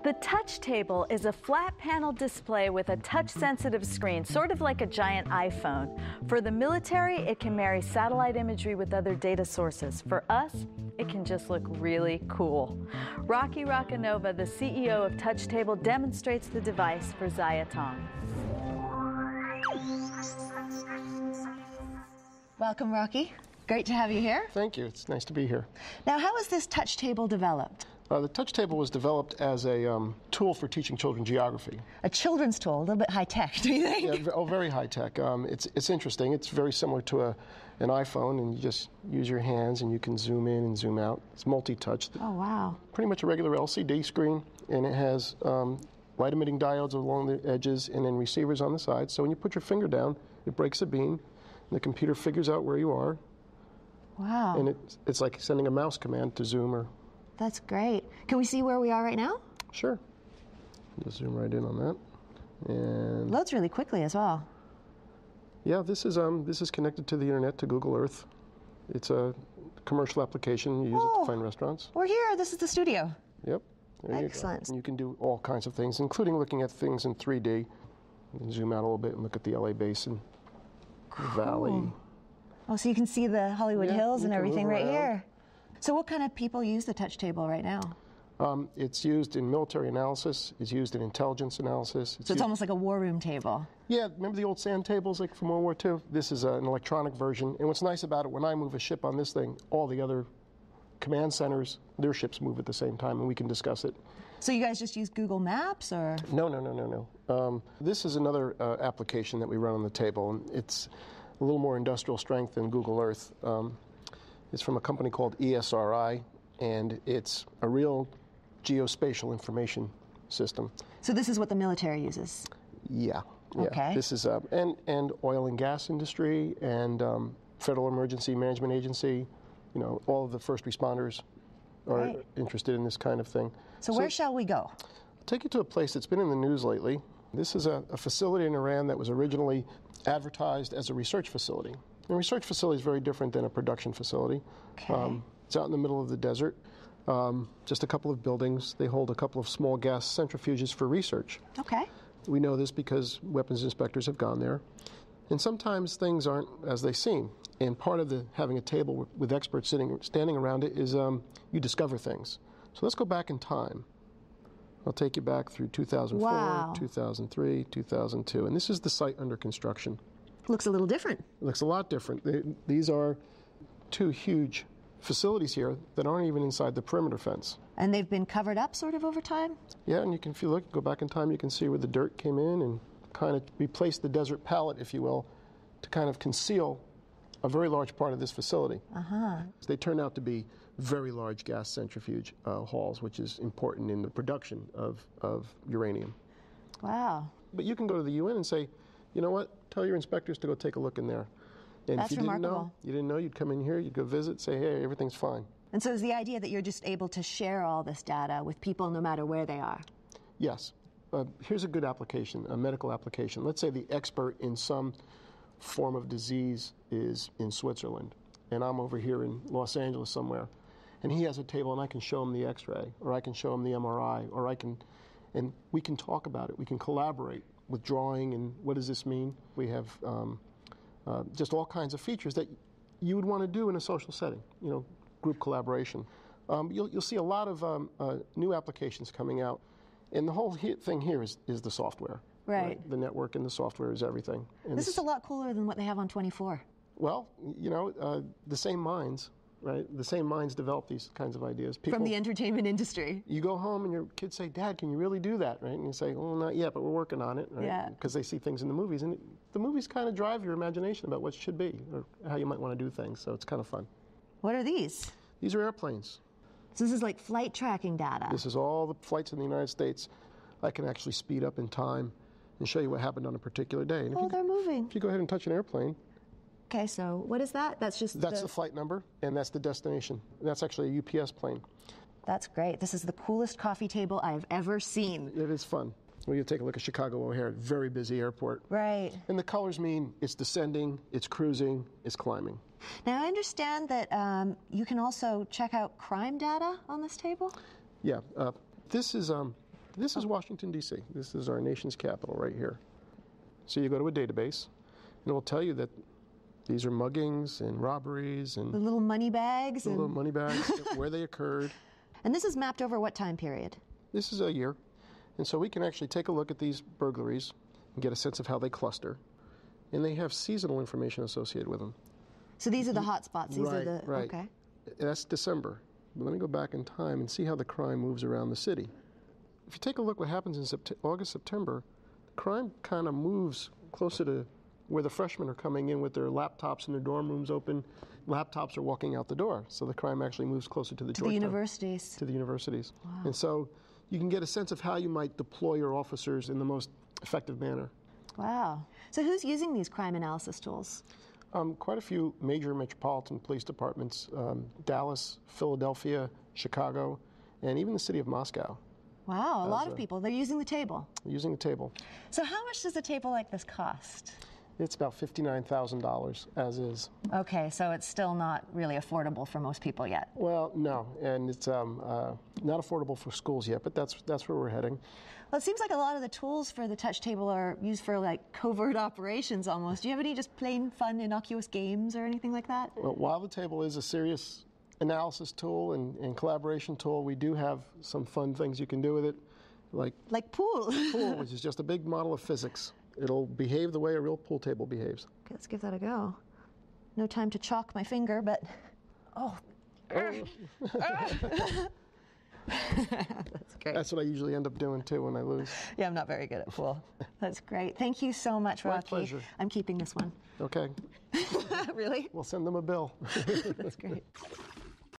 The touch table is a flat panel display with a touch-sensitive screen, sort of like a giant iPhone. For the military, it can marry satellite imagery with other data sources. For us, it can just look really cool. Rocky Rakanova, the CEO of Touch Table, demonstrates the device for Zayatong. Welcome, Rocky. Great to have you here. Thank you. It's nice to be here. Now, how was this touch table developed? The touch table was developed as a tool for teaching children geography. A children's tool, a little bit high-tech, do you think? Yeah, very high-tech. It's interesting. It's very similar to an iPhone, and you just use your hands, and you can zoom in and zoom out. It's multi-touch. Oh, wow. Pretty much a regular LCD screen, and it has light-emitting diodes along the edges and then receivers on the sides. So when you put your finger down, it breaks a beam, and the computer figures out where you are. Wow. And it's like sending a mouse command to zoom or... That's great. Can we see where we are right now? Sure. Just zoom right in on that. And loads really quickly as well. Yeah, this is connected to the internet, to Google Earth. It's a commercial application. You use it to find restaurants. We're here. This is the studio. Yep. Excellent. You can do all kinds of things, including looking at things in 3D. You can zoom out a little bit and look at the LA Basin, the valley. Oh, so you can see the Hollywood Hills and everything right around. Here. So what kind of people use the touch table right now? It's used in military analysis. It's used in intelligence analysis. So it's almost like a war room table. Yeah, remember the old sand tables like from World War II? This is an electronic version. And what's nice about it, when I move a ship on this thing, all the other command centers, their ships move at the same time, and we can discuss it. So you guys just use Google Maps, or? No. This is another application that we run on the table, and it's a little more industrial strength than Google Earth. It's from a company called ESRI, and it's a real geospatial information system. So this is what the military uses? Yeah. Okay. This is and oil and gas industry and Federal Emergency Management Agency. You know, all of the first responders are interested in this kind of thing. So where shall we go? I'll take you to a place that's been in the news lately. This is a facility in Iran that was originally advertised as a research facility. A research facility is very different than a production facility. Okay. It's out in the middle of the desert. Just a couple of buildings. They hold a couple of small gas centrifuges for research. Okay. We know this because weapons inspectors have gone there. And sometimes things aren't as they seem. And part of having a table with experts standing around it is you discover things. So let's go back in time. I'll take you back through 2004, 2003, 2002. And this is the site under construction. Looks a little different. It looks a lot different. These are two huge facilities here that aren't even inside the perimeter fence. And they've been covered up sort of over time? Yeah, and if you look, go back in time, you can see where the dirt came in and kind of replaced the desert palette, if you will, to kind of conceal a very large part of this facility. They turn out to be very large gas centrifuge halls, which is important in the production of uranium. Wow. But you can go to the UN and say, you know what, tell your inspectors to go take a look in there. And That's if you remarkable. didn't know, you'd come in here, you'd go visit, say, hey, everything's fine. And so is the idea that you're just able to share all this data with people no matter where they are? Yes. Here's a good application, a medical application. Let's say the expert in some form of disease is in Switzerland, and I'm over here in Los Angeles somewhere, and he has a table, and I can show him the X-ray, or I can show him the MRI, and we can talk about it. We can collaborate with drawing and what does this mean. We have just all kinds of features that you would want to do in a social setting, you know, group collaboration. You'll see a lot of new applications coming out, and the whole thing here is the software. Right. The network and the software is everything. And this is a lot cooler than what they have on 24. Well, you know, the same minds, right? The same minds develop these kinds of ideas. From the entertainment industry. You go home and your kids say, Dad, can you really do that, right? And you say, well, not yet, but we're working on it, right? Yeah. Because they see things in the movies, and the movies kind of drive your imagination about what it should be or how you might want to do things, so it's kind of fun. What are these? These are airplanes. So this is like flight tracking data. This is all the flights in the United States. I can actually speed up in time and show you what happened on a particular day. And they're moving. If you go ahead and touch an airplane. Okay, so what is that? That's the flight number, and that's the destination. And that's actually a UPS plane. That's great. This is the coolest coffee table I've ever seen. It is fun. Well, you take a look at Chicago O'Hare, very busy airport. Right. And the colors mean it's descending, it's cruising, it's climbing. Now, I understand that you can also check out crime data on this table? Yeah. This is This is Washington, D.C. This is our nation's capital right here. So you go to a database, and it will tell you that these are muggings and robberies and The little money bags. little money bags, where they occurred. And this is mapped over what time period? This is a year. And so we can actually take a look at these burglaries and get a sense of how they cluster. And they have seasonal information associated with them. So these are the hot spots. These are the right. okay. That's December. But let me go back in time and see how the crime moves around the city. If you take a look what happens in August, September, crime kind of moves closer to where the freshmen are coming in with their laptops and their dorm rooms open. Laptops are walking out the door. So the crime actually moves closer to the universities. To the universities. Wow. And so you can get a sense of how you might deploy your officers in the most effective manner. Wow. So who's using these crime analysis tools? Quite a few major metropolitan police departments, Dallas, Philadelphia, Chicago, and even the city of Moscow. Wow, a lot of people. They're using the table. Using the table. So how much does a table like this cost? It's about $59,000 as is. Okay, so it's still not really affordable for most people yet. Well, no, and it's not affordable for schools yet, but that's where we're heading. Well, it seems like a lot of the tools for the touch table are used for like covert operations almost. Do you have any just plain fun, innocuous games or anything like that? Well, while the table is a serious analysis tool and collaboration tool, we do have some fun things you can do with it, like pool. Pool, which is just a big model of physics. It'll behave the way a real pool table behaves. Okay, let's give that a go. No time to chalk my finger, but oh. That's great. That's what I usually end up doing too when I lose. Yeah, I'm not very good at pool. That's great. Thank you so much, Rocky. My pleasure. I'm keeping this one. Okay. Really? We'll send them a bill. That's great.